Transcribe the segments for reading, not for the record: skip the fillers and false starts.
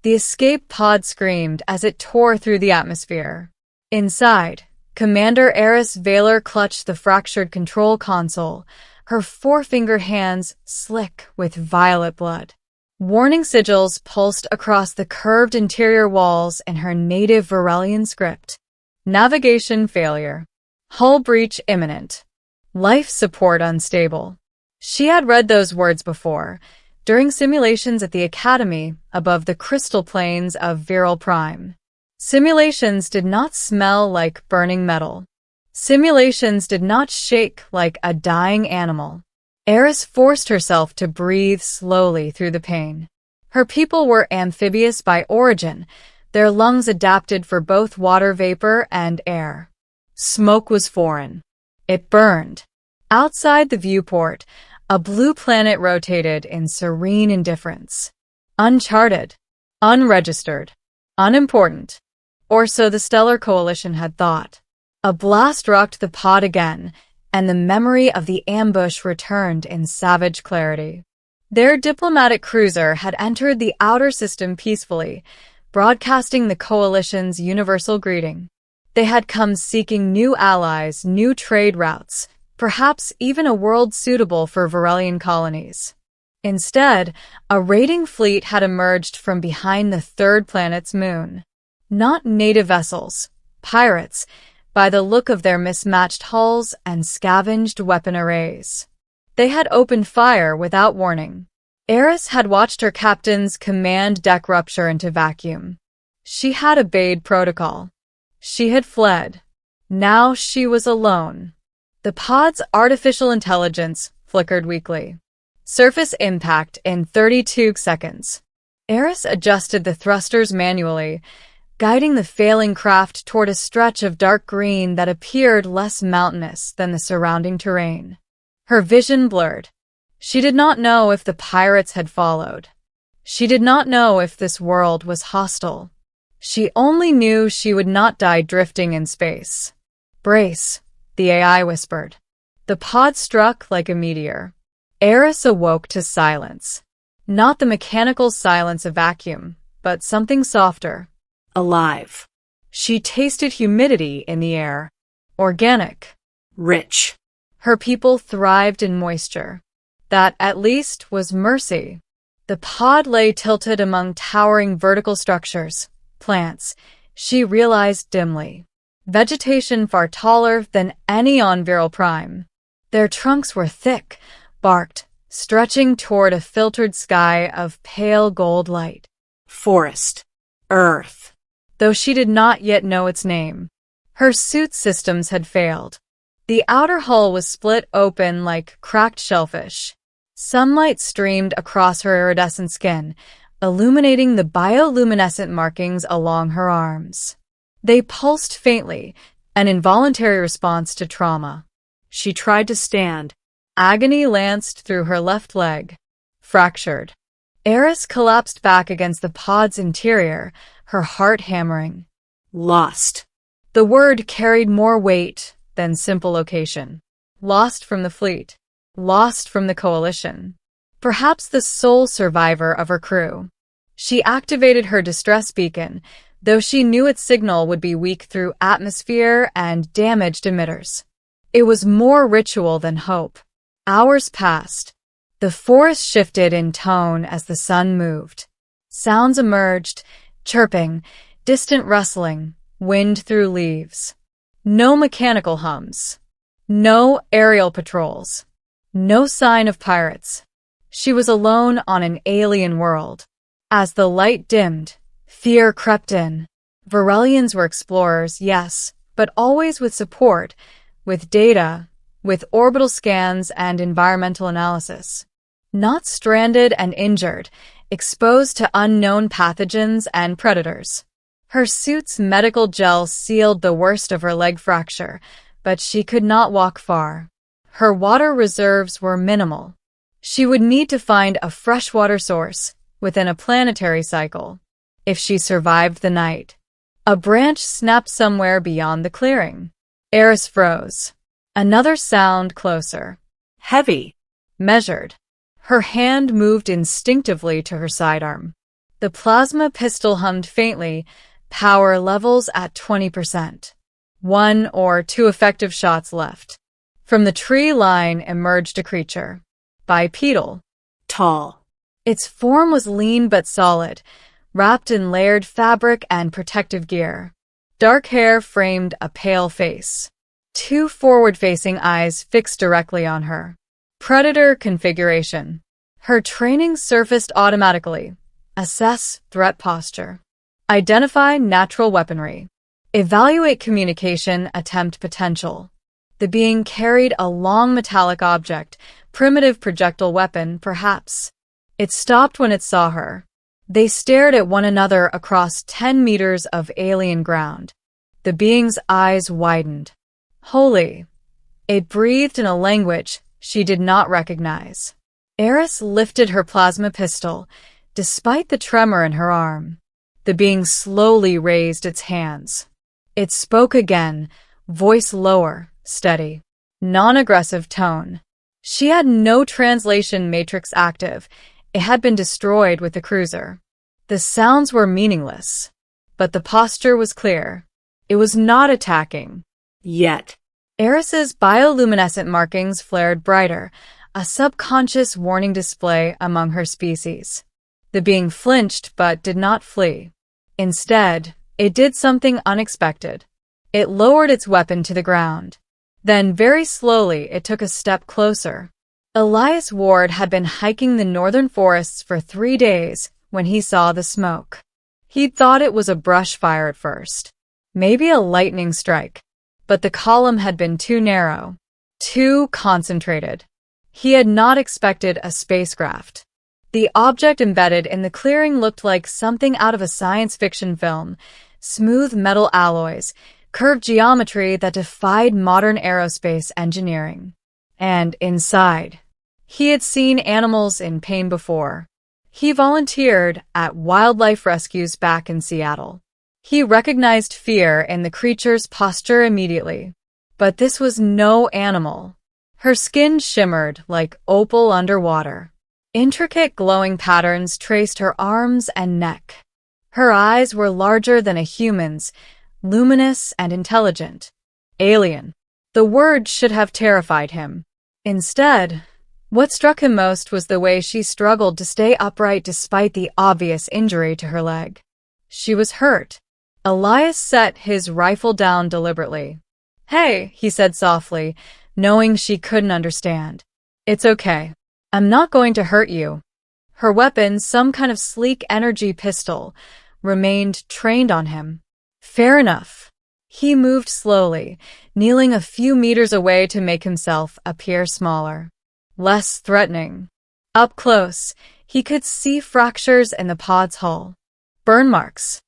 The escape pod screamed as it tore through the atmosphere. Inside, Commander Eris Valor clutched the fractured control console, her four-finger hands slick with violet blood. Warning sigils pulsed across the curved interior walls in her native Varelian script. Navigation failure. Hull breach imminent. Life support unstable. She had read those words before, during simulations at the Academy above the crystal plains of Peril Prime. Simulations did not smell like burning metal. Simulations did not shake like a dying animal. Eris forced herself to breathe slowly through the pain. Her people were amphibious by origin, their lungs adapted for both water vapor and air. Smoke was foreign. It burned. Outside the viewport, a blue planet rotated in serene indifference. Uncharted. Unregistered. Unimportant. Or so the Stellar Coalition had thought. A blast rocked the pod again, and the memory of the ambush returned in savage clarity. Their diplomatic cruiser had entered the outer system peacefully, broadcasting the Coalition's universal greeting. They had come seeking new allies, new trade routes, perhaps even a world suitable for Varelian colonies. Instead, a raiding fleet had emerged from behind the third planet's moon. Not native vessels, pirates, by the look of their mismatched hulls and scavenged weapon arrays. They had opened fire without warning. Eris had watched her captain's command deck rupture into vacuum. She had obeyed protocol. She had fled. Now she was alone. The pod's artificial intelligence flickered weakly. Surface impact in 32 seconds. Eris adjusted the thrusters manually, guiding the failing craft toward a stretch of dark green that appeared less mountainous than the surrounding terrain. Her vision blurred. She did not know if the pirates had followed. She did not know if this world was hostile. She only knew she would not die drifting in space. Brace, the AI whispered. The pod struck like a meteor. Eris awoke to silence. Not the mechanical silence of vacuum, but something softer. Alive. She tasted humidity in the air. Organic. Rich. Her people thrived in moisture. That, at least, was mercy. The pod lay tilted among towering vertical structures, plants, she realized dimly. Vegetation far taller than any on Peril Prime. Their trunks were thick, barked, stretching toward a filtered sky of pale gold light. Forest. Earth. Though she did not yet know its name. Her suit systems had failed. The outer hull was split open like cracked shellfish. Sunlight streamed across her iridescent skin, illuminating the bioluminescent markings along her arms. They pulsed faintly, an involuntary response to trauma. She tried to stand. Agony lanced through her left leg. Fractured. Eris collapsed back against the pod's interior, her heart hammering. Lost. The word carried more weight than simple location. Lost from the fleet. Lost from the Coalition. Perhaps the sole survivor of her crew. She activated her distress beacon, though she knew its signal would be weak through atmosphere and damaged emitters. It was more ritual than hope. Hours passed. The forest shifted in tone as the sun moved. Sounds emerged, chirping, distant rustling, wind through leaves. No mechanical hums. No aerial patrols. No sign of pirates. She was alone on an alien world. As the light dimmed, fear crept in. Varelians were explorers, yes, but always with support, with data, with orbital scans and environmental analysis. Not stranded and injured, exposed to unknown pathogens and predators. Her suit's medical gel sealed the worst of her leg fracture, but she could not walk far. Her water reserves were minimal. She would need to find a freshwater source within a planetary cycle. If she survived the night. A branch snapped somewhere beyond the clearing. Eris froze. Another sound closer. Heavy. Measured. Her hand moved instinctively to her sidearm. The plasma pistol hummed faintly, power levels at 20%. 1 or 2 effective shots left. From the tree line emerged a creature. Bipedal. Tall. Its form was lean but solid, wrapped in layered fabric and protective gear. Dark hair framed a pale face. 2 forward-facing eyes fixed directly on her. Predator configuration. Her training surfaced automatically. Assess threat posture. Identify natural weaponry. Evaluate communication attempt potential. The being carried a long metallic object, primitive projectile weapon, perhaps. It stopped when it saw her. They stared at one another across 10 meters of alien ground. The being's eyes widened. Holy. It breathed in a language she did not recognize. Eris lifted her plasma pistol, despite the tremor in her arm. The being slowly raised its hands. It spoke again, voice lower, steady. Non-aggressive tone. She had no translation matrix active. It had been destroyed with the cruiser. The sounds were meaningless, but the posture was clear. It was not attacking. Yet. Eris's bioluminescent markings flared brighter, a subconscious warning display among her species. The being flinched but did not flee. Instead, it did something unexpected. It lowered its weapon to the ground. Then, very slowly, it took a step closer. Elias Ward had been hiking the northern forests for 3 days when he saw the smoke. He'd thought it was a brush fire at first. Maybe a lightning strike. But the column had been too narrow, too concentrated. He had not expected a spacecraft. The object embedded in the clearing looked like something out of a science fiction film. Smooth metal alloys, curved geometry that defied modern aerospace engineering. And inside, he had seen animals in pain before. He volunteered at wildlife rescues back in Seattle. He recognized fear in the creature's posture immediately. But this was no animal. Her skin shimmered like opal underwater. Intricate glowing patterns traced her arms and neck. Her eyes were larger than a human's, luminous and intelligent. Alien. The word should have terrified him. Instead, what struck him most was the way she struggled to stay upright despite the obvious injury to her leg. She was hurt. Elias set his rifle down deliberately. "Hey," he said softly, knowing she couldn't understand. "It's okay. I'm not going to hurt you." Her weapon, some kind of sleek energy pistol, remained trained on him. Fair enough. He moved slowly, kneeling a few meters away to make himself appear smaller. Less threatening. Up close, he could see fractures in the pod's hull. Burn marks.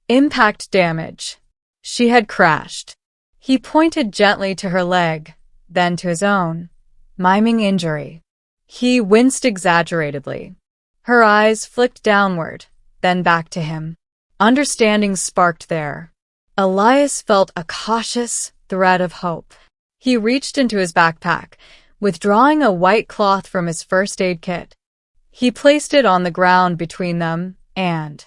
Impact damage. She had crashed. He pointed gently to her leg, then to his own, miming injury. He winced exaggeratedly. Her eyes flicked downward, then back to him. Understanding sparked there. Elias felt a cautious thread of hope. He reached into his backpack, withdrawing a white cloth from his first aid kit. He placed it on the ground between them and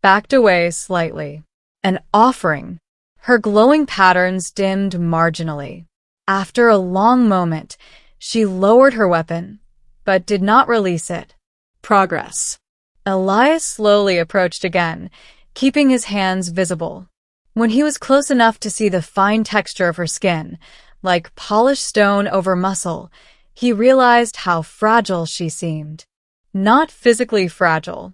backed away slightly. An offering. Her glowing patterns dimmed marginally. After a long moment, she lowered her weapon, but did not release it. Progress. Elias slowly approached again, keeping his hands visible. When he was close enough to see the fine texture of her skin, like polished stone over muscle, he realized how fragile she seemed. Not physically fragile.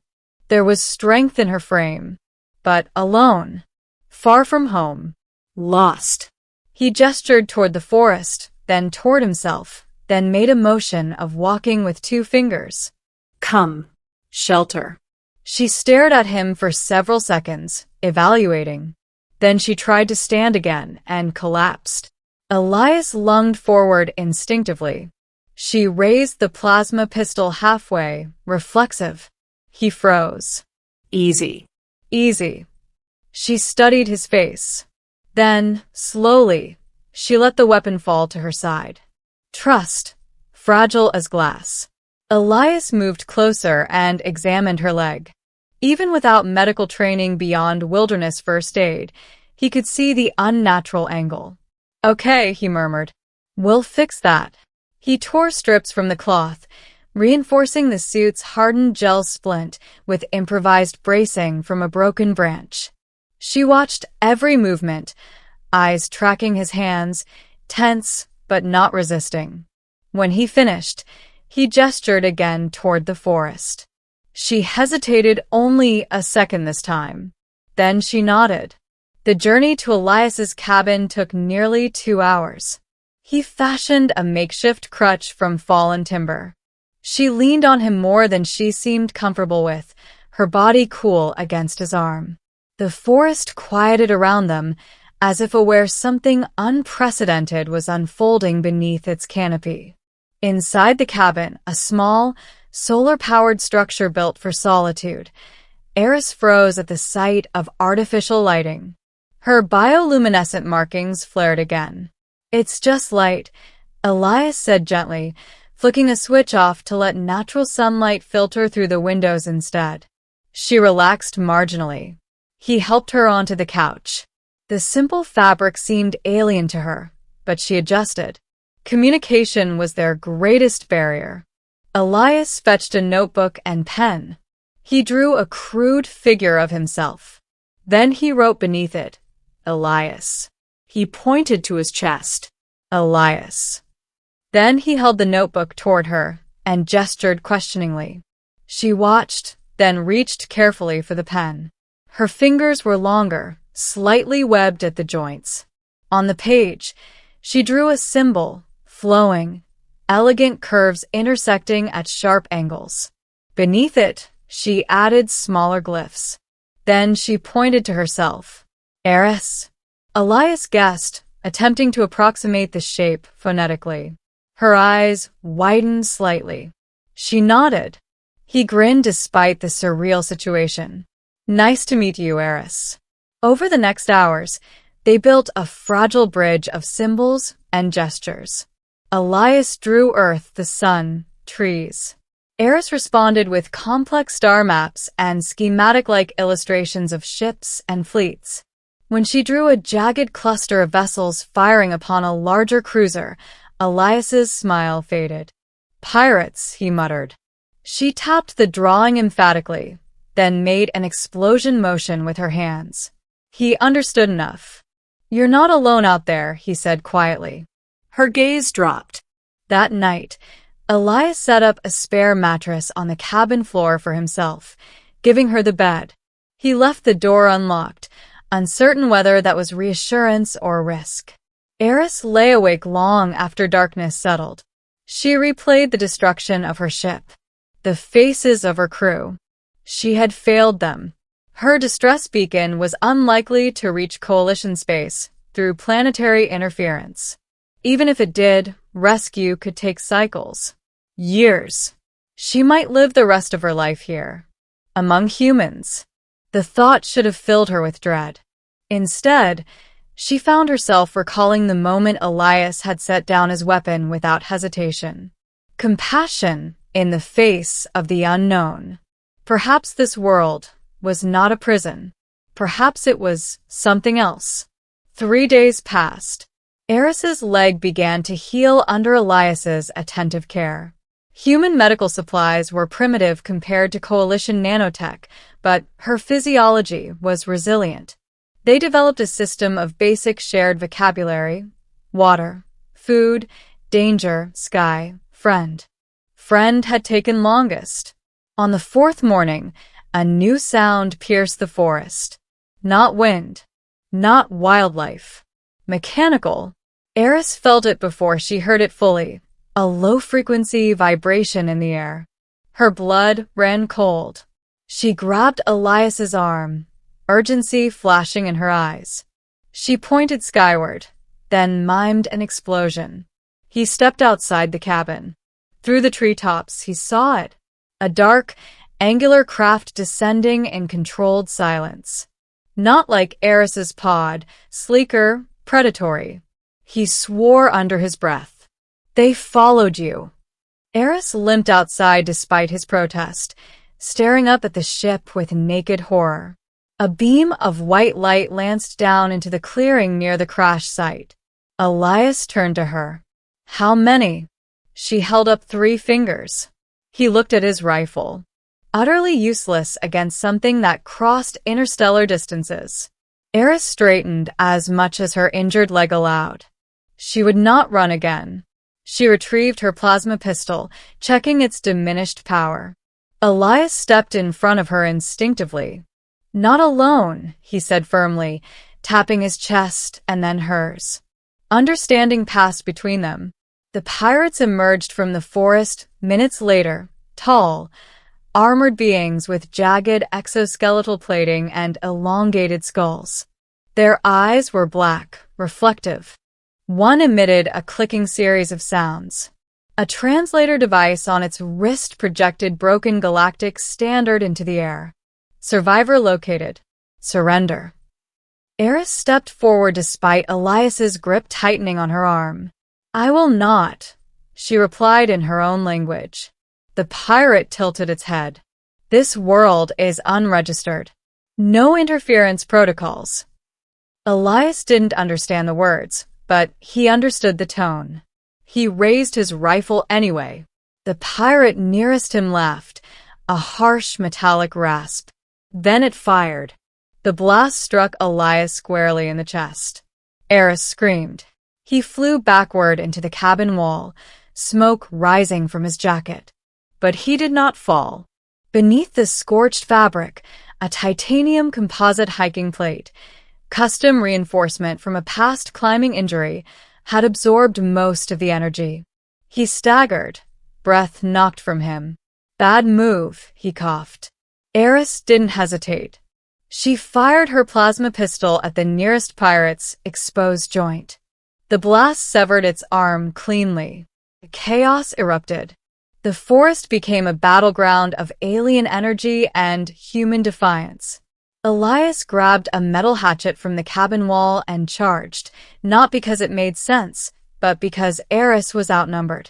There was strength in her frame, but alone, far from home, lost. He gestured toward the forest, then toward himself, then made a motion of walking with 2 fingers. "Come. Shelter." She stared at him for several seconds, evaluating. Then she tried to stand again and collapsed. Elias lunged forward instinctively. She raised the plasma pistol halfway, reflexive. He froze. "Easy. Easy." She studied his face. Then, slowly, she let the weapon fall to her side. Trust. Fragile as glass. Elias moved closer and examined her leg. Even without medical training beyond wilderness first aid, he could see the unnatural angle. "Okay," he murmured. "We'll fix that." He tore strips from the cloth, reinforcing the suit's hardened gel splint with improvised bracing from a broken branch. She watched every movement, eyes tracking his hands, tense but not resisting. When he finished, he gestured again toward the forest. She hesitated only a second this time. Then she nodded. The journey to Elias's cabin took nearly 2 hours. He fashioned a makeshift crutch from fallen timber. She leaned on him more than she seemed comfortable with, her body cool against his arm. The forest quieted around them, as if aware something unprecedented was unfolding beneath its canopy. Inside the cabin, a small, solar-powered structure built for solitude, Eris froze at the sight of artificial lighting. Her bioluminescent markings flared again. "It's just light," Elias said gently, flicking a switch off to let natural sunlight filter through the windows instead. She relaxed marginally. He helped her onto the couch. The simple fabric seemed alien to her, but she adjusted. Communication was their greatest barrier. Elias fetched a notebook and pen. He drew a crude figure of himself. Then he wrote beneath it, "Elias." He pointed to his chest. "Elias." Then he held the notebook toward her and gestured questioningly. She watched, then reached carefully for the pen. Her fingers were longer, slightly webbed at the joints. On the page, she drew a symbol, flowing, elegant curves intersecting at sharp angles. Beneath it, she added smaller glyphs. Then she pointed to herself. "Eris." Elias guessed, attempting to approximate the shape phonetically. Her eyes widened slightly. She nodded. He grinned despite the surreal situation. "Nice to meet you, Eris." Over the next hours, they built a fragile bridge of symbols and gestures. Elias drew Earth, the sun, trees. Eris responded with complex star maps and schematic-like illustrations of ships and fleets. When she drew a jagged cluster of vessels firing upon a larger cruiser, Elias's smile faded. "Pirates," he muttered. She tapped the drawing emphatically, then made an explosion motion with her hands. He understood enough. "You're not alone out there," he said quietly. Her gaze dropped. That night, Elias set up a spare mattress on the cabin floor for himself, giving her the bed. He left the door unlocked, uncertain whether that was reassurance or risk. Eris lay awake long after darkness settled. She replayed the destruction of her ship, the faces of her crew. She had failed them. Her distress beacon was unlikely to reach Coalition space through planetary interference. Even if it did, rescue could take cycles. Years. She might live the rest of her life here, among humans. The thought should have filled her with dread. Instead, she found herself recalling the moment Elias had set down his weapon without hesitation. Compassion in the face of the unknown. Perhaps this world was not a prison. Perhaps it was something else. 3 days passed. Eris's leg began to heal under Elias's attentive care. Human medical supplies were primitive compared to Coalition nanotech, but her physiology was resilient. They developed a system of basic shared vocabulary: water, food, danger, sky, friend. Friend had taken longest. On the 4th morning, a new sound pierced the forest. Not wind, not wildlife. Mechanical. Eris felt it before she heard it fully, a low-frequency vibration in the air. Her blood ran cold. She grabbed Elias's arm, urgency flashing in her eyes. She pointed skyward, then mimed an explosion. He stepped outside the cabin. Through the treetops, he saw it. A dark, angular craft descending in controlled silence. Not like Eris's pod, sleeker, predatory. He swore under his breath. "They followed you." Eris limped outside despite his protest, staring up at the ship with naked horror. A beam of white light lanced down into the clearing near the crash site. Elias turned to her. "How many?" She held up 3 fingers. He looked at his rifle. Utterly useless against something that crossed interstellar distances. Eris straightened as much as her injured leg allowed. She would not run again. She retrieved her plasma pistol, checking its diminished power. Elias stepped in front of her instinctively. "Not alone," he said firmly, tapping his chest and then hers. Understanding passed between them. The pirates emerged from the forest minutes later, tall, armored beings with jagged exoskeletal plating and elongated skulls. Their eyes were black, reflective. One emitted a clicking series of sounds. A translator device on its wrist projected broken Galactic standard into the air. "Survivor located. Surrender." Eris stepped forward despite Elias's grip tightening on her arm. "I will not," she replied in her own language. The pirate tilted its head. "This world is unregistered. No interference protocols." Elias didn't understand the words, but he understood the tone. He raised his rifle anyway. The pirate nearest him laughed, a harsh metallic rasp. Then it fired. The blast struck Elias squarely in the chest. Eris screamed. He flew backward into the cabin wall, smoke rising from his jacket. But he did not fall. Beneath the scorched fabric, a titanium composite hiking plate, custom reinforcement from a past climbing injury, had absorbed most of the energy. He staggered, breath knocked from him. "Bad move," he coughed. Eris didn't hesitate. She fired her plasma pistol at the nearest pirate's exposed joint. The blast severed its arm cleanly. Chaos erupted. The forest became a battleground of alien energy and human defiance. Elias grabbed a metal hatchet from the cabin wall and charged, not because it made sense, but because Eris was outnumbered.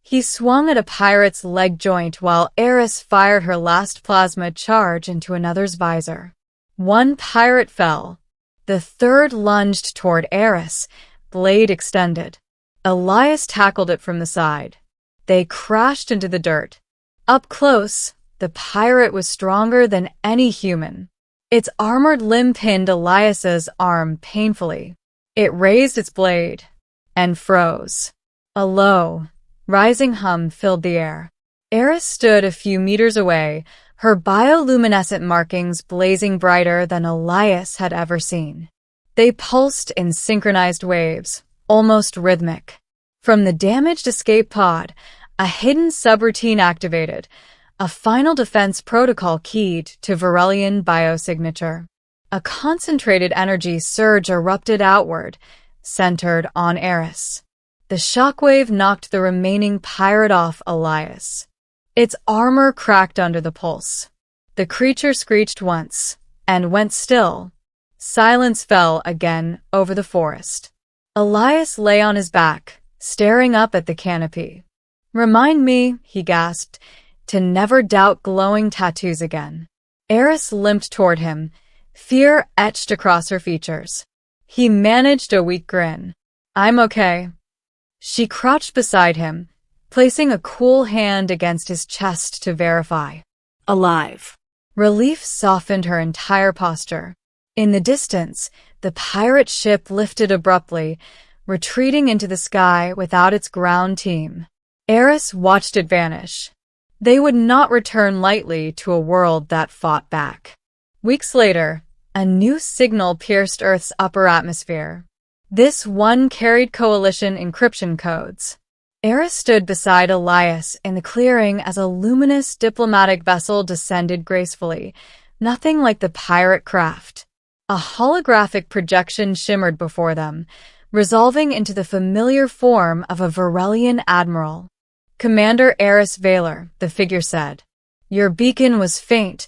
He swung at a pirate's leg joint while Eris fired her last plasma charge into another's visor. 1 pirate fell. The 3rd lunged toward Eris, blade extended. Elias tackled it from the side. They crashed into the dirt. Up close, the pirate was stronger than any human. Its armored limb pinned Elias's arm painfully. It raised its blade and froze. A low, rising hum filled the air. Eris stood a few meters away, her bioluminescent markings blazing brighter than Elias had ever seen. They pulsed in synchronized waves, almost rhythmic. From the damaged escape pod, a hidden subroutine activated, a final defense protocol keyed to Verelian biosignature. A concentrated energy surge erupted outward, centered on Eris. The shockwave knocked the remaining pirate off Elias. Its armor cracked under the pulse. The creature screeched once, and went still. Silence fell again over the forest. Elias lay on his back, staring up at the canopy. "Remind me," he gasped, "to never doubt glowing tattoos again." Eris limped toward him, fear etched across her features. He managed a weak grin. "I'm okay." She crouched beside him, placing a cool hand against his chest to verify. "Alive." Relief softened her entire posture. In the distance, the pirate ship lifted abruptly, retreating into the sky without its ground team. Eris watched it vanish. They would not return lightly to a world that fought back. Weeks later, a new signal pierced Earth's upper atmosphere. This one carried coalition encryption codes. Eris stood beside Elias in the clearing as a luminous diplomatic vessel descended gracefully, nothing like the pirate craft. A holographic projection shimmered before them, resolving into the familiar form of a Verelian admiral. "Commander Eris Valor," the figure said. "Your beacon was faint,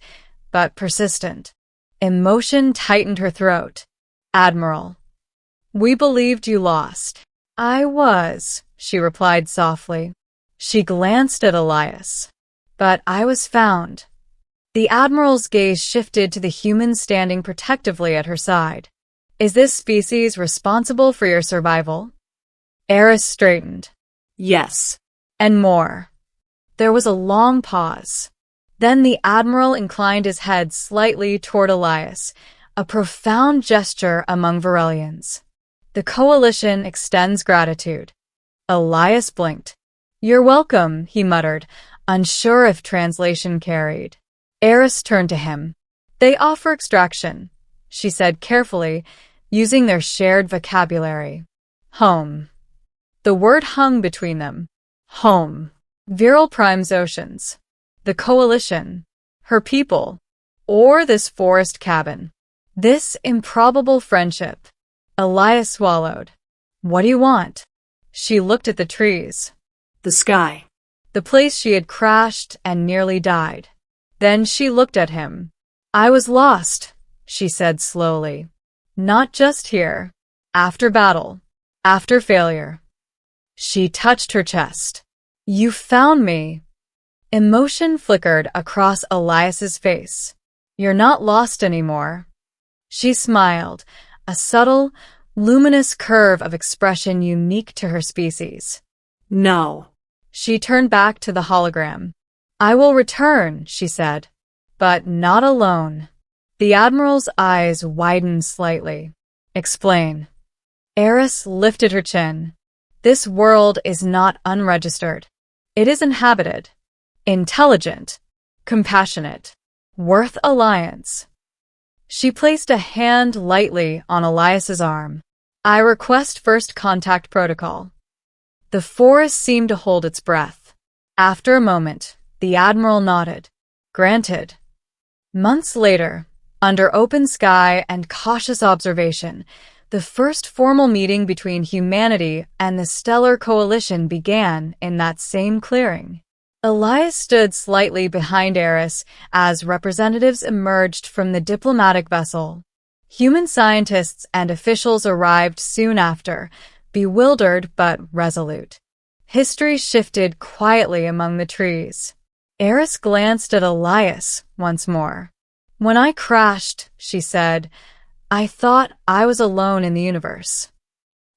but persistent." Emotion tightened her throat. "Admiral, we believed you lost." "I was," she replied softly. She glanced at Elias. "But I was found. The Admiral's gaze shifted to the human standing protectively at her side. Is this species responsible for your survival? Eris straightened. Yes. And more. There was a long pause. Then the Admiral inclined his head slightly toward Elias, a profound gesture among Varelians. The Coalition extends gratitude. Elias blinked. You're welcome, he muttered, unsure if translation carried. Eris turned to him. They offer extraction, she said carefully, using their shared vocabulary. Home. The word hung between them. Home. Viral Prime's oceans. The Coalition. Her people. Or this forest cabin. This improbable friendship. Elias swallowed. What do you want? She looked at the trees. The sky. The place she had crashed and nearly died. Then she looked at him. I was lost, she said slowly. Not just here. After battle. After failure. She touched her chest. You found me. Emotion flickered across Elias's face. You're not lost anymore. She smiled, a subtle, luminous curve of expression unique to her species. No. She turned back to the hologram. I will return, she said. But not alone. The Admiral's eyes widened slightly. Explain. Eris lifted her chin. This world is not unregistered. It is inhabited. Intelligent. Compassionate. Worth alliance. She placed a hand lightly on Elias's arm. I request first contact protocol. The forest seemed to hold its breath. After a moment, the Admiral nodded. Granted. Months later, under open sky and cautious observation, the first formal meeting between humanity and the Stellar Coalition began in that same clearing. Elias stood slightly behind Eris as representatives emerged from the diplomatic vessel. Human scientists and officials arrived soon after, bewildered but resolute. History shifted quietly among the trees. Eris glanced at Elias once more. When I crashed, she said, I thought I was alone in the universe.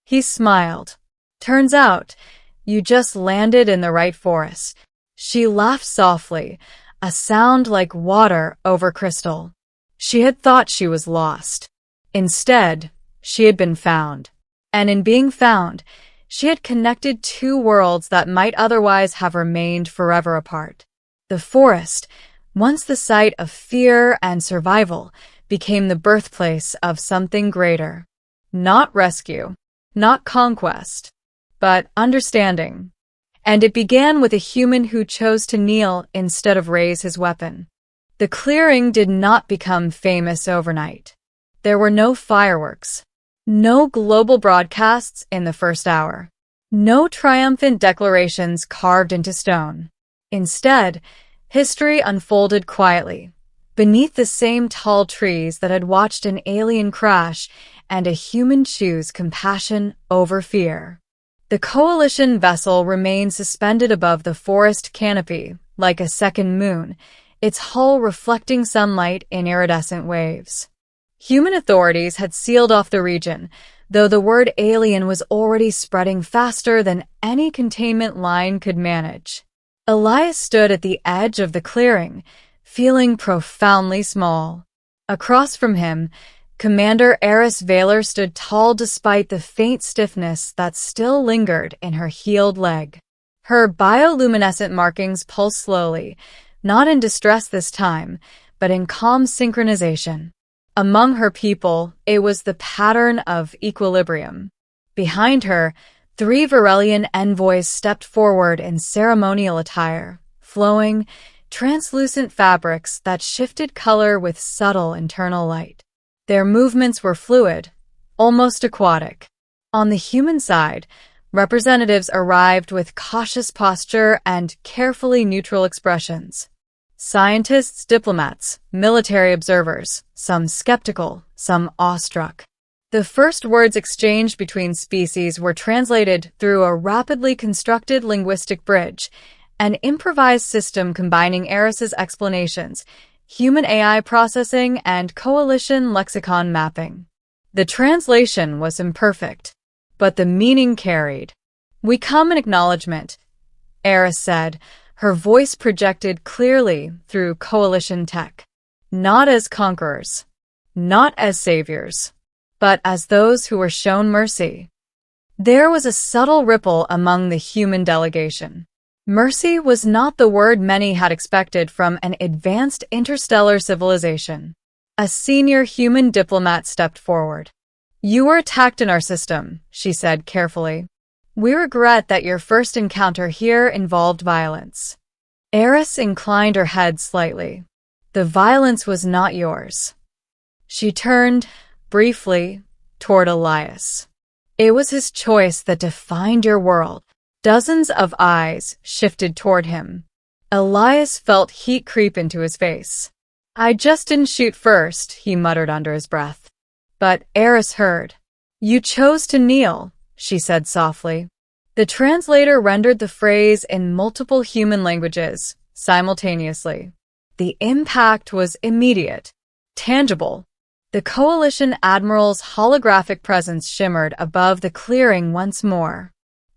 He smiled. Turns out, you just landed in the right forest. She laughed softly, a sound like water over crystal. She had thought she was lost. Instead, she had been found. And in being found, she had connected two worlds that might otherwise have remained forever apart. The forest, once the site of fear and survival, became the birthplace of something greater. Not rescue, not conquest, but understanding. And it began with a human who chose to kneel instead of raise his weapon. The clearing did not become famous overnight. There were no fireworks, no global broadcasts in the first hour, no triumphant declarations carved into stone. Instead, history unfolded quietly, beneath the same tall trees that had watched an alien crash and a human choose compassion over fear. The Coalition vessel remained suspended above the forest canopy, like a second moon, its hull reflecting sunlight in iridescent waves. Human authorities had sealed off the region, though the word alien was already spreading faster than any containment line could manage. Elias stood at the edge of the clearing, feeling profoundly small. Across from him, Commander Eris Valor stood tall despite the faint stiffness that still lingered in her healed leg. Her bioluminescent markings pulsed slowly, not in distress this time, but in calm synchronization. Among her people, it was the pattern of equilibrium. Behind her, 3 Varelian envoys stepped forward in ceremonial attire, flowing, translucent fabrics that shifted color with subtle internal light. Their movements were fluid, almost aquatic. On the human side, representatives arrived with cautious posture and carefully neutral expressions. Scientists, diplomats, military observers, some skeptical, some awestruck. The first words exchanged between species were translated through a rapidly constructed linguistic bridge, an improvised system combining Eris's explanations, human AI processing, and coalition lexicon mapping. The translation was imperfect, but the meaning carried. "We come in acknowledgement," Eris said, her voice projected clearly through coalition tech. "Not as conquerors, not as saviors, but as those who were shown mercy." There was a subtle ripple among the human delegation. Mercy was not the word many had expected from an advanced interstellar civilization. A senior human diplomat stepped forward. "You were attacked in our system," she said carefully. "We regret that your first encounter here involved violence." Eris inclined her head slightly. "The violence was not yours." She turned, briefly, toward Elias. "It was his choice that defined your world." Dozens of eyes shifted toward him. Elias felt heat creep into his face. "I just didn't shoot first," he muttered under his breath. But Eris heard. "You chose to kneel," she said softly. The translator rendered the phrase in multiple human languages, simultaneously. The impact was immediate, tangible. The coalition admiral's holographic presence shimmered above the clearing once more.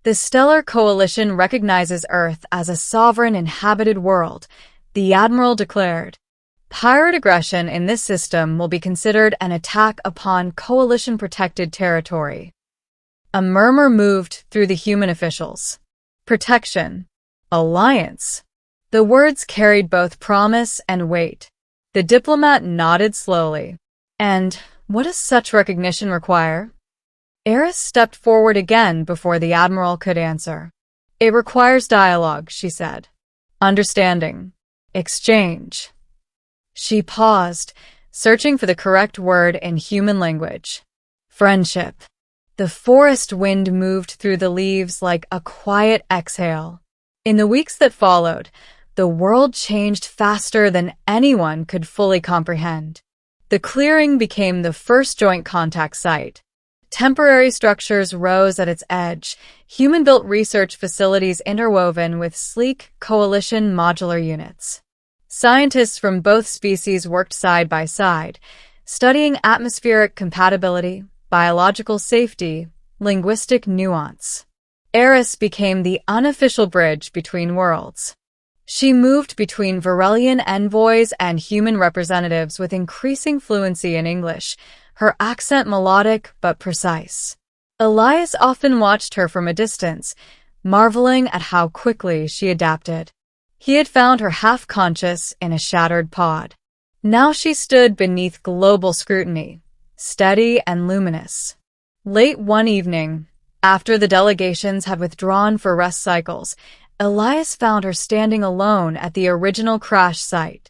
"The Stellar Coalition recognizes Earth as a sovereign inhabited world," the admiral declared. "Pirate aggression in this system will be considered an attack upon coalition-protected territory." A murmur moved through the human officials. Protection. Alliance. The words carried both promise and weight. The diplomat nodded slowly. "And what does such recognition require?" Eris stepped forward again before the admiral could answer. "It requires dialogue," she said. "Understanding. Exchange." She paused, searching for the correct word in human language. "Friendship." The forest wind moved through the leaves like a quiet exhale. In the weeks that followed, the world changed faster than anyone could fully comprehend. The clearing became the first joint contact site. Temporary structures rose at its edge, human-built research facilities interwoven with sleek coalition modular units. Scientists from both species worked side by side, studying atmospheric compatibility, biological safety, linguistic nuance. Eris became the unofficial bridge between worlds. She moved between Varelian envoys and human representatives with increasing fluency in English, her accent melodic but precise. Elias often watched her from a distance, marveling at how quickly she adapted. He had found her half-conscious in a shattered pod. Now she stood beneath global scrutiny, steady and luminous. Late one evening, after the delegations had withdrawn for rest cycles, Elias found her standing alone at the original crash site.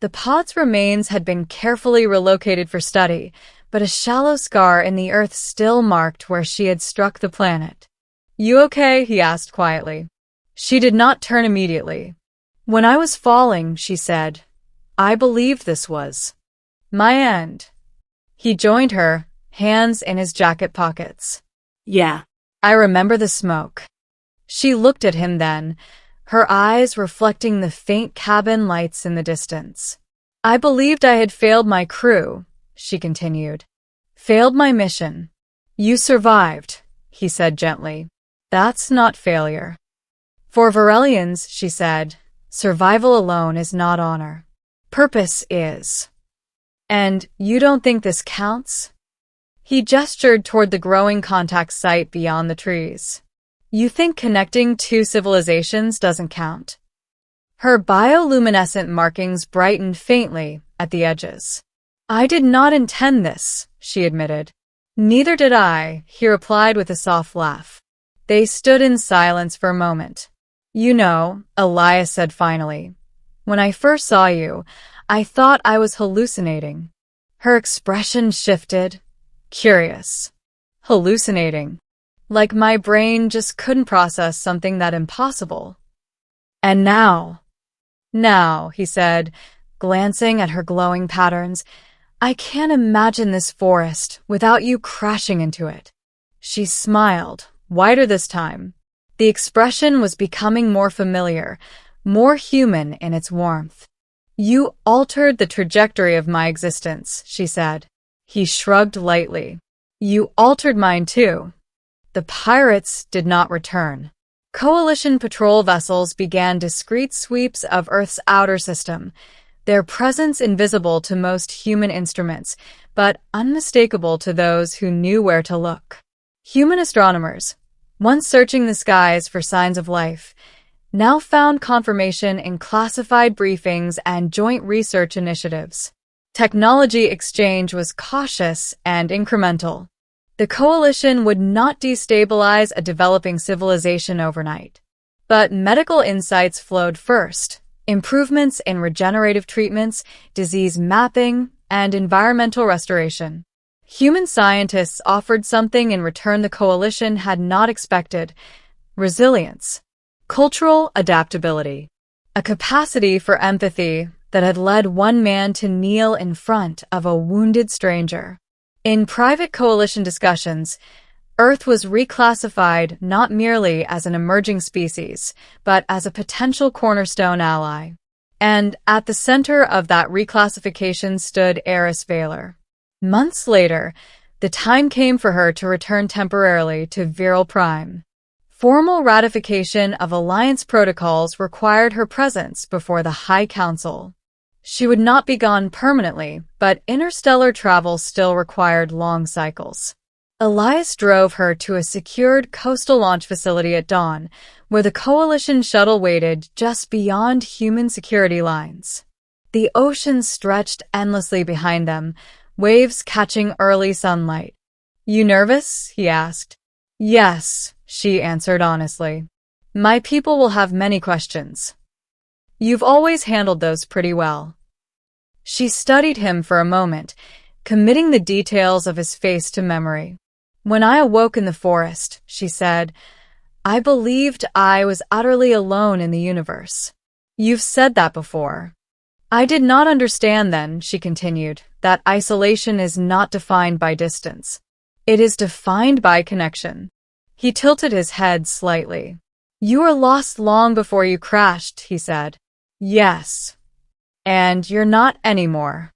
The pod's remains had been carefully relocated for study, but a shallow scar in the earth still marked where she had struck the planet. "You okay?" he asked quietly. She did not turn immediately. "When I was falling," she said, "I believed this was my end." He joined her, hands in his jacket pockets. "Yeah." "I remember the smoke." She looked at him then, her eyes reflecting the faint cabin lights in the distance. "I believed I had failed my crew," she continued. "Failed my mission." "You survived," he said gently. "That's not failure." "For Varelians," she said, "survival alone is not honor. Purpose is." "And you don't think this counts?" He gestured toward the growing contact site beyond the trees. "You think connecting two civilizations doesn't count?" Her bioluminescent markings brightened faintly at the edges. "I did not intend this," she admitted. "Neither did I," he replied with a soft laugh. They stood in silence for a moment. "You know," Elias said finally, "when I first saw you, I thought I was hallucinating." Her expression shifted. Curious. Hallucinating. Like my brain just couldn't process something that impossible. "And now," he said, glancing at her glowing patterns, "I can't imagine this forest without you crashing into it." She smiled, wider this time. The expression was becoming more familiar, more human in its warmth. You altered the trajectory of my existence, she said. He shrugged lightly. You altered mine too. The pirates did not return. Coalition patrol vessels began discreet sweeps of Earth's outer system, their presence invisible to most human instruments, but unmistakable to those who knew where to look. Human astronomers, once searching the skies for signs of life, now found confirmation in classified briefings and joint research initiatives. Technology exchange was cautious and incremental. The coalition would not destabilize a developing civilization overnight. But medical insights flowed first. Improvements in regenerative treatments, disease mapping, and environmental restoration. Human scientists offered something in return the coalition had not expected: resilience, cultural adaptability, a capacity for empathy that had led one man to kneel in front of a wounded stranger. In private coalition discussions, Earth was reclassified not merely as an emerging species, but as a potential cornerstone ally. And at the center of that reclassification stood Eris Vaylor. Months later, the time came for her to return temporarily to Peril Prime. Formal ratification of alliance protocols required her presence before the High Council. She would not be gone permanently, but interstellar travel still required long cycles. Elias drove her to a secured coastal launch facility at dawn, where the Coalition shuttle waited just beyond human security lines. The ocean stretched endlessly behind them, waves catching early sunlight. "You nervous?" he asked. "Yes," she answered honestly. "My people will have many questions." "You've always handled those pretty well." She studied him for a moment, committing the details of his face to memory. "When I awoke in the forest," she said, "I believed I was utterly alone in the universe." "You've said that before." "I did not understand then," she continued, "that isolation is not defined by distance. It is defined by connection." He tilted his head slightly. "You were lost long before you crashed," he said. "Yes. And you're not anymore."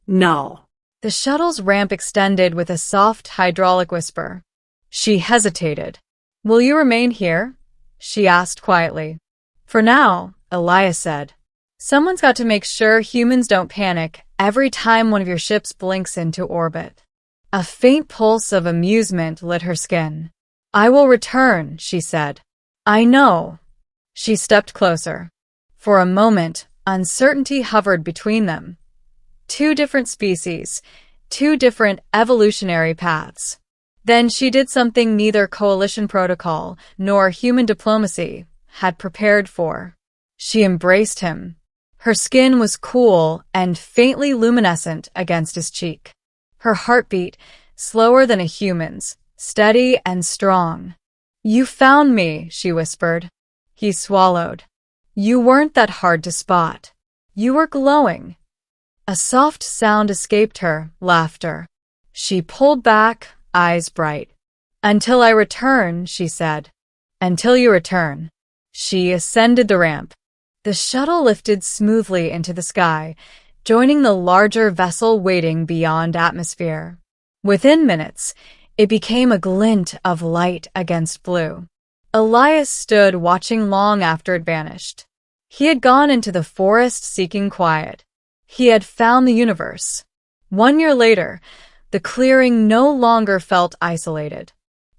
No. The shuttle's ramp extended with a soft hydraulic whisper. She hesitated. "Will you remain here?" she asked quietly. "For now," Elias said. "Someone's got to make sure humans don't panic every time one of your ships blinks into orbit." A faint pulse of amusement lit her skin. "I will return," she said. "I know." She stepped closer. For a moment, uncertainty hovered between them. Two different species, two different evolutionary paths. Then she did something neither coalition protocol nor human diplomacy had prepared for. She embraced him. Her skin was cool and faintly luminescent against his cheek. Her heartbeat, slower than a human's, steady and strong. "You found me," she whispered. He swallowed. "You weren't that hard to spot. You were glowing." A soft sound escaped her, laughter. She pulled back, eyes bright. "Until I return," she said. "Until you return." She ascended the ramp. The shuttle lifted smoothly into the sky, joining the larger vessel waiting beyond atmosphere. Within minutes, it became a glint of light against blue. Elias stood watching long after it vanished. He had gone into the forest seeking quiet. He had found the universe. 1 year later, the clearing no longer felt isolated.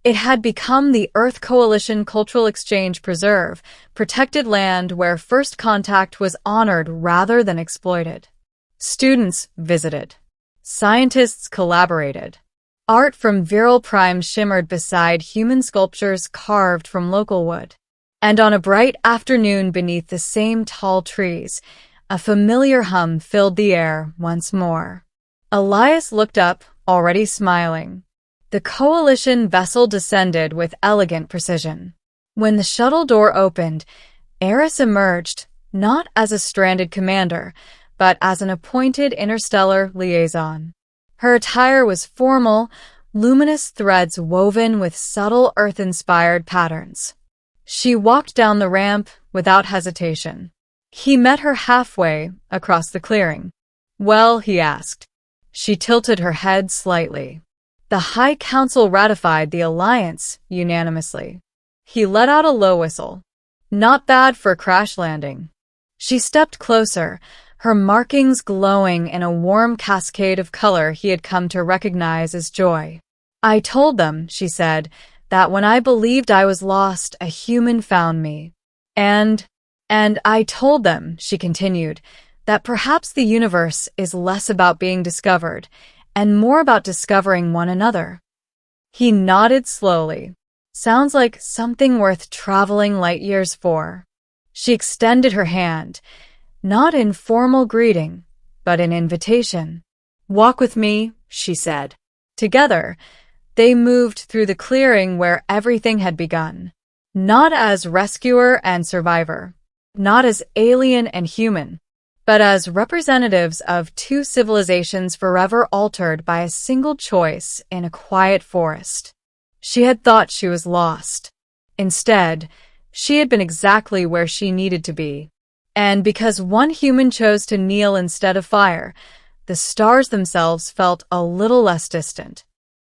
It had become the Earth Coalition Cultural Exchange Preserve, protected land where first contact was honored rather than exploited. Students visited. Scientists collaborated. Art from Peril Prime shimmered beside human sculptures carved from local wood. And on a bright afternoon beneath the same tall trees, a familiar hum filled the air once more. Elias looked up, already smiling. The Coalition vessel descended with elegant precision. When the shuttle door opened, Eris emerged, not as a stranded commander, but as an appointed interstellar liaison. Her attire was formal, luminous threads woven with subtle Earth-inspired patterns. She walked down the ramp without hesitation. He met her halfway across the clearing. "Well?" he asked. She tilted her head slightly. "The High Council ratified the alliance unanimously." He let out a low whistle. "Not bad for a crash landing." She stepped closer, her markings glowing in a warm cascade of color he had come to recognize as joy. "I told them," she said, "that when I believed I was lost, a human found me. And I told them," she continued, "that perhaps the universe is less about being discovered and more about discovering one another." He nodded slowly. "Sounds like something worth traveling light years for." She extended her hand, not in formal greeting, but in invitation. "Walk with me," she said. Together, they moved through the clearing where everything had begun. Not as rescuer and survivor, not as alien and human, but as representatives of two civilizations forever altered by a single choice in a quiet forest. She had thought she was lost. Instead, she had been exactly where she needed to be. And because one human chose to kneel instead of fire, the stars themselves felt a little less distant.